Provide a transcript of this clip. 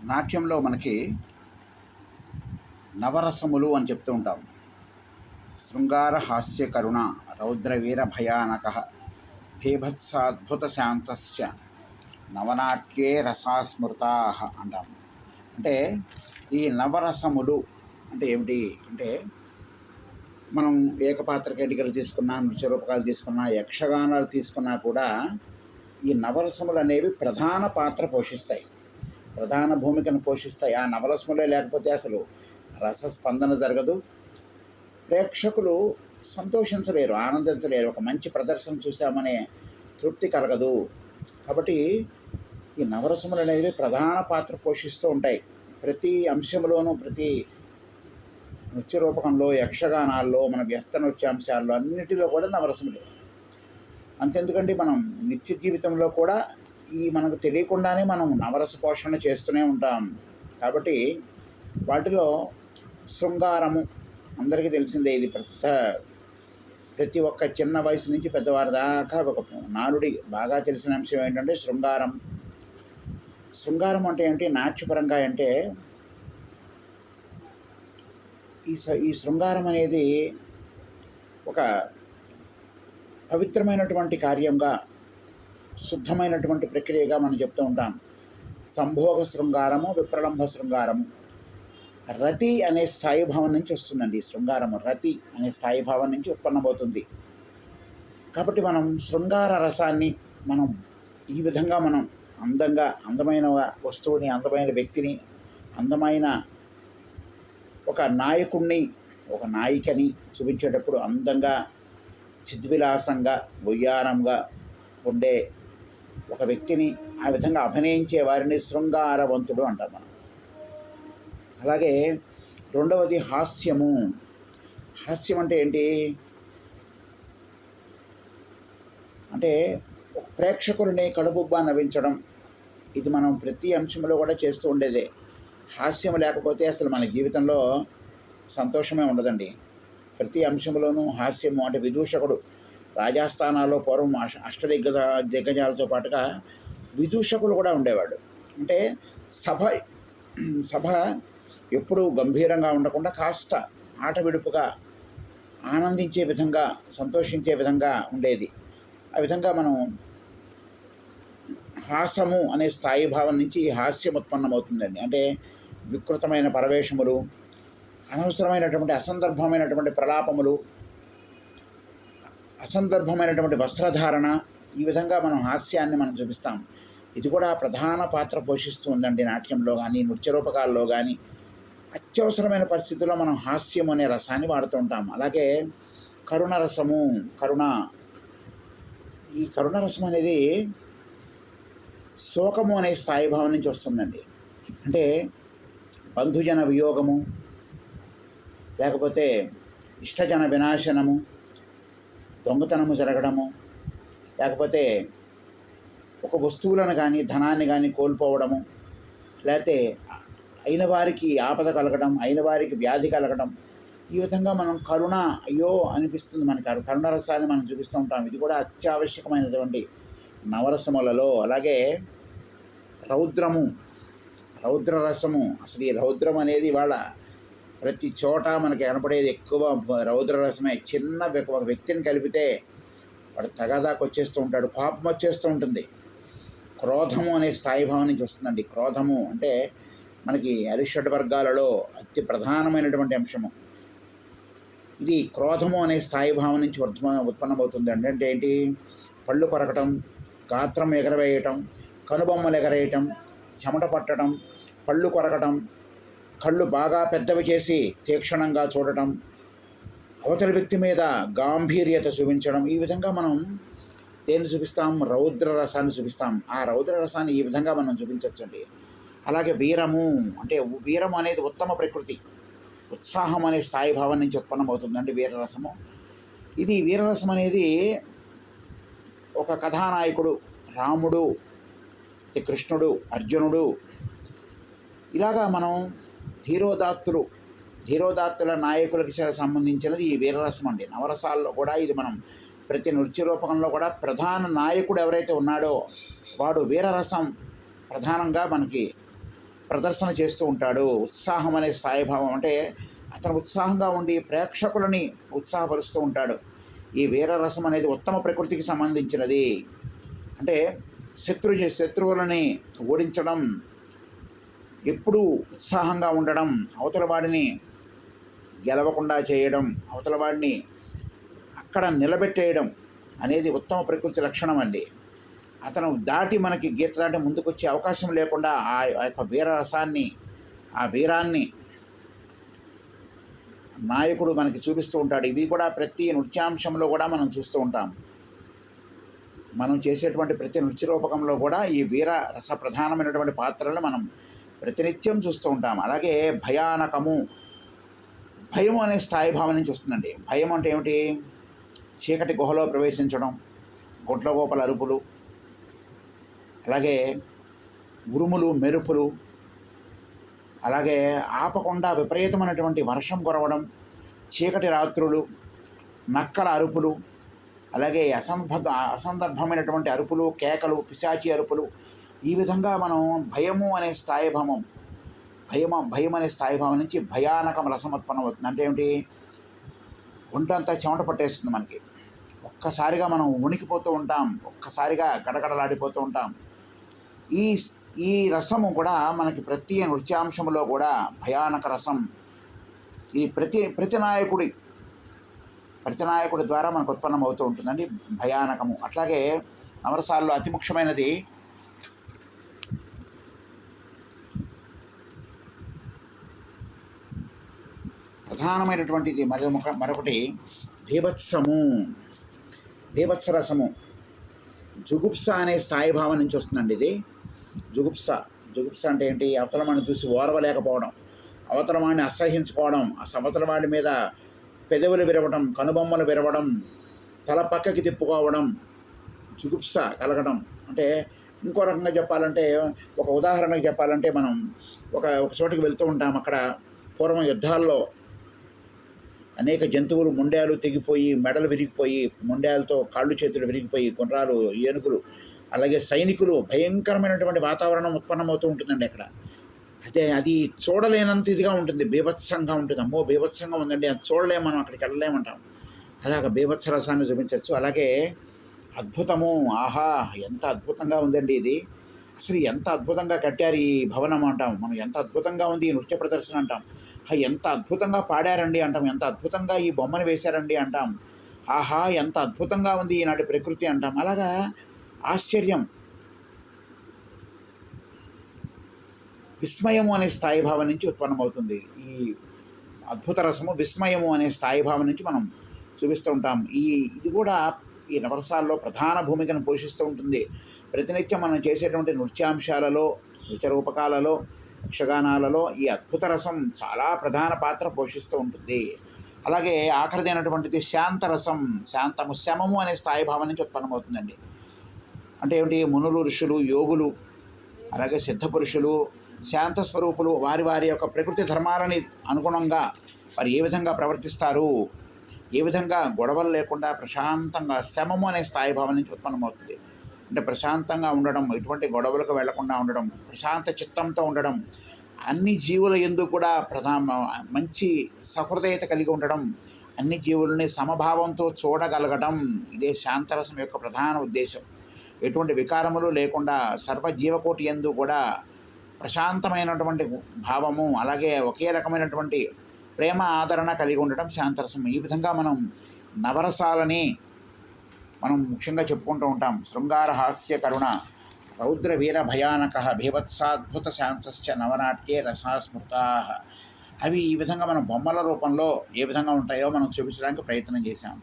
నాట్యంలో మనకి నవరసములు అని చెప్తూ ఉంటాం. శృంగార హాస్య కరుణ రౌద్ర వీర భయానక భీభత్సాద్భుత శాంతస్య నవనాట్యే రసాస్మృతా అంటాం. అంటే ఈ నవరసములు అంటే ఏమిటి అంటే, మనం ఏకపాత్ర కేటికలు తీసుకున్నా, నృత్యరూపకాలు తీసుకున్నా, యక్షగానాలు తీసుకున్నా కూడా ఈ నవరసములు అనేవి ప్రధాన పాత్ర పోషిస్తాయి, ప్రధాన భూమికను పోషిస్తాయి. ఆ నవరసములే లేకపోతే అసలు రసస్పందన జరగదు, ప్రేక్షకులు సంతోషించలేరు, ఆనందించలేరు, ఒక మంచి ప్రదర్శన చూసామనే తృప్తి కలగదు. కాబట్టి ఈ నవరసములు అనేవి ప్రధాన పాత్ర పోషిస్తూ ఉంటాయి. ప్రతి అంశంలోనూ, ప్రతి నృత్య రూపకంలో, యక్షగానాల్లో, మన వ్యస్త నృత్యాంశాల్లో అన్నిటిలో కూడా నవరసములే. అంతెందుకండి, మనం నిత్య జీవితంలో కూడా మనకు తెలియకుండానే మనం నవరస పోషణ చేస్తూనే ఉంటాం. కాబట్టి వాటిలో శృంగారము అందరికీ తెలిసిందే. ఇది ప్రతి ఒక్క చిన్న వయసు నుంచి పెద్దవారి దాకా ఒక నానుడి బాగా తెలిసిన అంశం ఏంటంటే శృంగారం. శృంగారం అంటే ఏంటి నాట్యపరంగా అంటే, ఈ శృంగారం అనేది ఒక పవిత్రమైనటువంటి కార్యంగా, శుద్ధమైనటువంటి ప్రక్రియగా మనం చెప్తూ ఉంటాం. సంభోగ శృంగారము, విప్రలంభ శృంగారము. రతి అనే స్థాయి భావం నుంచి వస్తుందండి శృంగారము. రతి అనే స్థాయి భావం నుంచి ఉత్పన్నమవుతుంది. కాబట్టి మనం శృంగార రసాన్ని మనం ఈ విధంగా మనం అందమైన వస్తువుని, అందమైన వ్యక్తిని, అందమైన ఒక నాయకుణ్ణి, ఒక నాయికని చూపించేటప్పుడు అందంగా, చిద్విలాసంగా, బొయ్యారంగా ఉండే ఒక వ్యక్తిని ఆ విధంగా అభినయించే వారిని శృంగారవంతుడు అంటారు మనం. అలాగే రెండవది హాస్యము. హాస్యం అంటే ఏంటి అంటే ప్రేక్షకుల్ని కడుపుబ్బా నవ్వించడం. ఇది మనం ప్రతి అంశంలో కూడా చేస్తూ ఉండేదే. హాస్యం లేకపోతే అసలు మన జీవితంలో సంతోషమే ఉండదండి. ప్రతి అంశంలోనూ హాస్యము అంటే విదూషకుడు. రాజాస్థానాల్లో పూర్వం దిగ్గజాలతో పాటుగా విదూషకులు కూడా ఉండేవాళ్ళు. అంటే సభ ఎప్పుడూ గంభీరంగా ఉండకుండా కాస్త ఆట విడుపుగా, ఆనందించే విధంగా, సంతోషించే విధంగా ఉండేది. ఆ విధంగా మనం హాసము అనే స్థాయి భావం నుంచి ఈ హాస్యం ఉత్పన్నమవుతుందండి. అంటే వికృతమైన పరవేశములు, అనవసరమైనటువంటి అసందర్భమైనటువంటి ప్రలాపములు, అసందర్భమైనటువంటి వస్త్రధారణ, ఈ విధంగా మనం హాస్యాన్ని మనం చూపిస్తాం. ఇది కూడా ప్రధాన పాత్ర పోషిస్తూ ఉందండి నాట్యంలో కానీ, నృత్యరూపకాల్లో కానీ. అత్యవసరమైన పరిస్థితుల్లో మనం హాస్యం అనే రసాన్ని వాడుతూ ఉంటాం. అలాగే కరుణ రసము. ఈ కరుణ రసం అనేది శోకము అనే స్థాయి భావం నుంచి వస్తుందండి. అంటే బంధుజన వియోగము, లేకపోతే ఇష్టజన వినాశనము, దొంగతనము జరగడము, లేకపోతే ఒక వస్తువులను కానీ, ధనాన్ని కానీ కోల్పోవడము, లేకపోతే అయిన వారికి ఆపద కలగడం, అయిన వారికి వ్యాధి కలగడం. ఈ విధంగా మనం కరుణ, అయ్యో అనిపిస్తుంది మనకి. కరుణ రసాన్ని మనం చూపిస్తూ ఉంటాం. ఇది కూడా అత్యావశ్యకమైనటువంటి నవరసములలో. అలాగే రౌద్ర రసము. అసలు ఈ రౌద్రం అనేది ఇవాళ ప్రతి చోట మనకి కనపడేది ఎక్కువ రౌద్ర రసమే. చిన్న ఒక వ్యక్తిని కలిపితే వాడు తగాదాకు వచ్చేస్తూ ఉంటాడు, కోపం వచ్చేస్తూ ఉంటుంది. క్రోధము అనే స్థాయి భావం నుంచి వస్తుందండి. క్రోధము అంటే మనకి అరిషడ్ వర్గాలలో అతి ప్రధానమైనటువంటి అంశము. ఇది క్రోధము అనే స్థాయి భావం నుంచి ఉత్పన్నమవుతుంది. అంటే ఏంటి? పళ్ళు కొరకటం, గాత్రం ఎగరవేయటం, కనుబొమ్మలు ఎగరేయటం, చెమట పట్టడం, పళ్ళు కొరకటం, కళ్ళు బాగా పెద్దవి చేసి తీక్షణంగా చూడటం, అవతలి వ్యక్తి మీద గాంభీర్యత చూపించడం. ఈ విధంగా మనం దేన్ని చూపిస్తాం? రౌద్ర రసాన్ని చూపిస్తాం. ఆ రౌద్ర రసాన్ని ఈ విధంగా మనం చూపించవచ్చండి. అలాగే వీరము. అంటే వీరము అనేది ఉత్తమ ప్రకృతి, ఉత్సాహం అనే స్థాయి భావం నుంచి ఉత్పన్నమవుతుందండి వీరరసము. ఇది వీరరసం అనేది ఒక కథానాయకుడు, రాముడు, కృష్ణుడు, అర్జునుడు, ఇలాగా మనం ధీరోదాత్తుల నాయకులకి సంబంధించినది ఈ వీరరసం అండి. నవరసాల్లో కూడా ఇది మనం ప్రతి నృత్య రూపకంలో కూడా ప్రధాన నాయకుడు ఎవరైతే ఉన్నాడో వాడు వీరరసం ప్రధానంగా మనకి ప్రదర్శన చేస్తూ ఉంటాడు. ఉత్సాహం అనే స్థాయిభావం అంటే అతను ఉత్సాహంగా ఉండి ప్రేక్షకులని ఉత్సాహపరుస్తూ ఉంటాడు. ఈ వీరరసం అనేది ఉత్తమ ప్రకృతికి సంబంధించినది. అంటే శత్రువులని ఓడించడం, ఎప్పుడూ ఉత్సాహంగా ఉండడం, అవతల వాడిని గెలవకుండా చేయడం, అవతల వాడిని అక్కడ నిలబెట్టేయడం అనేది ఉత్తమ ప్రకృతి లక్షణం అండి. అతను దాటి మనకి గీత దాటి ముందుకొచ్చే అవకాశం లేకుండా ఆ యొక్క వీరరసాన్ని, ఆ వీరాన్ని నాయకుడు మనకి చూపిస్తూ ఉంటాడు. ఇవి కూడా ప్రతి నృత్యాంశంలో కూడా మనం చూస్తూ ఉంటాం. మనం చేసేటువంటి ప్రతి నృత్య రూపకంలో కూడా ఈ వీర రస ప్రధానమైనటువంటి పాత్రలను మనం ప్రతినిత్యం చూస్తూ ఉంటాం. అలాగే భయానకము, భయం అనే స్థాయి భావం నుంచి వస్తుందండి. భయం అంటే ఏమిటి? చీకటి గుహలో ప్రవేశించడం, గొడ్లగోపల అరుపులు, అలాగే ఉరుములు, మెరుపులు, అలాగే ఆపకుండా విపరీతమైనటువంటి వర్షం కురవడం, చీకటి రాత్రులు, నక్కల అరుపులు, అలాగే అసందర్భమైనటువంటి అరుపులు, కేకలు, పిశాచి అరుపులు. ఈ విధంగా మనం భయం అనే స్థాయిభావం నుంచి భయానకం రసం ఉత్పన్నమవుతుంది. అంటే ఏమిటి? ఒంటంతా చెమట పట్టేస్తుంది మనకి. ఒక్కసారిగా మనం వణికిపోతూ ఉంటాం, ఒక్కసారిగా గడగడలాడిపోతూ ఉంటాం. ఈ రసము కూడా మనకి ప్రతి నృత్యాంశంలో కూడా భయానక రసం ఈ ప్రతి నాయకుడి ద్వారా మనకు ఉత్పన్నం అవుతూ ఉంటుందండి భయానకము. అట్లాగే నవరసాల్లో అతి ముఖ్యమైనది ప్రధానమైనటువంటిది మరొకటి భీభత్సరసము. జుగుప్స అనే స్థాయిభావం నుంచి వస్తుందండి ఇది. జుగుప్స అంటే ఏంటి? అవతలవాడిని చూసి ఓర్వలేకపోవడం, అవతలవాడిని అసహ్యించుకోవడం, అవతలవాడి మీద పెదవులు విరవడం, కనుబొమ్మలు విరవడం, తల పక్కకి తిప్పుకోవడం, జుగుప్స కలగడం. అంటే ఇంకో రకంగా చెప్పాలంటే, ఒక ఉదాహరణకు చెప్పాలంటే, మనం ఒక చోటికి వెళ్తూ ఉంటాం. అక్కడ పూర్వం యుద్ధాల్లో అనేక జంతువులు మొండాలు తెగిపోయి, మెడలు విరిగిపోయి, మొండాలతో కాళ్ళు చేతులు విరిగిపోయి, గుర్రాలు, ఏనుగులు, అలాగే సైనికులు, భయంకరమైనటువంటి వాతావరణం ఉత్పన్నమవుతూ ఉంటుందండి అక్కడ. అయితే అది చూడలేనంత ఇదిగా ఉంటుంది, బీభత్సంగా ఉంటుంది. అమ్మో బీభత్సంగా ఉందండి, అది చూడలేము, మనం అక్కడికి వెళ్ళలేమంటాం. అలాగ బీభత్స రసాన్ని చూపించవచ్చు. అలాగే అద్భుతము, ఆహా ఎంత అద్భుతంగా ఉందండి ఇది, అసలు ఎంత అద్భుతంగా కట్టారు ఈ భవనం అంటాం మనం, ఎంత అద్భుతంగా ఉంది ఈ నృత్య ప్రదర్శన అంటాం, ఎంత అద్భుతంగా పాడారండి అంటాం, ఎంత అద్భుతంగా ఈ బొమ్మను వేశారండి అంటాం, ఆహా ఎంత అద్భుతంగా ఉంది ఈనాటి ప్రకృతి అంటాం. అలాగా ఆశ్చర్యం, విస్మయము అనే స్థాయిభావం నుంచి ఉత్పన్నమవుతుంది. ఈ అద్భుత రసము విస్మయము అనే స్థాయిభావం నుంచి మనం చూపిస్తూ ఉంటాం. ఇది కూడా ఈ నవరసాల్లో ప్రధాన భూమికను పోషిస్తూ ఉంటుంది. ప్రతినిత్యం మనం చేసేటువంటి నృత్యాంశాలలో, నృత్య రూపకాలలో, యక్షగానాలలో ఈ అద్భుత రసం చాలా ప్రధాన పాత్ర పోషిస్తూ ఉంటుంది. అలాగే ఆఖరిదైనటువంటిది శాంతరసం. శమము అనే స్థాయిభావం నుంచి ఉత్పన్నమవుతుందండి. అంటే ఏమిటి? మునులు, ఋషులు, యోగులు, అలాగే సిద్ధపురుషులు, శాంత స్వరూపులు వారి యొక్క ప్రకృతి ధర్మాలని అనుగుణంగా వారు ఏ విధంగా ప్రవర్తిస్తారు, ఏ విధంగా గొడవలు లేకుండా ప్రశాంతంగా, శమము అనే స్థాయిభావం నుంచి ఉత్పన్నమవుతుంది. అంటే ప్రశాంతంగా ఉండడం, ఎటువంటి గొడవలకు వెళ్లకుండా ఉండడం, ప్రశాంత చిత్తంతో ఉండడం, అన్ని జీవుల యందు కూడా మంచి సహృదయత కలిగి ఉండడం, అన్ని జీవులని సమభావంతో చూడగలగడం, ఇదే శాంతరసం యొక్క ప్రధాన ఉద్దేశం. ఎటువంటి వికారములు లేకుండా సర్వజీవకోటి యందు కూడా ప్రశాంతమైనటువంటి భావము, అలాగే ఒకే రకమైనటువంటి ప్రేమ ఆదరణ కలిగి ఉండటం శాంతరసం. ఈ విధంగా మనం నవరసాలని మనం ముఖ్యంగా చెప్పుకుంటూ ఉంటాం. శృంగార హాస్య కరుణ రౌద్ర వీర భయానక భీభత్సాద్భుత శాంతశ్చ నవనాట్యే రసాస్మృతా. అవి ఈ విధంగా మనం బొమ్మల రూపంలో ఏ విధంగా ఉంటాయో మనం చూపించడానికి ప్రయత్నం చేశాం.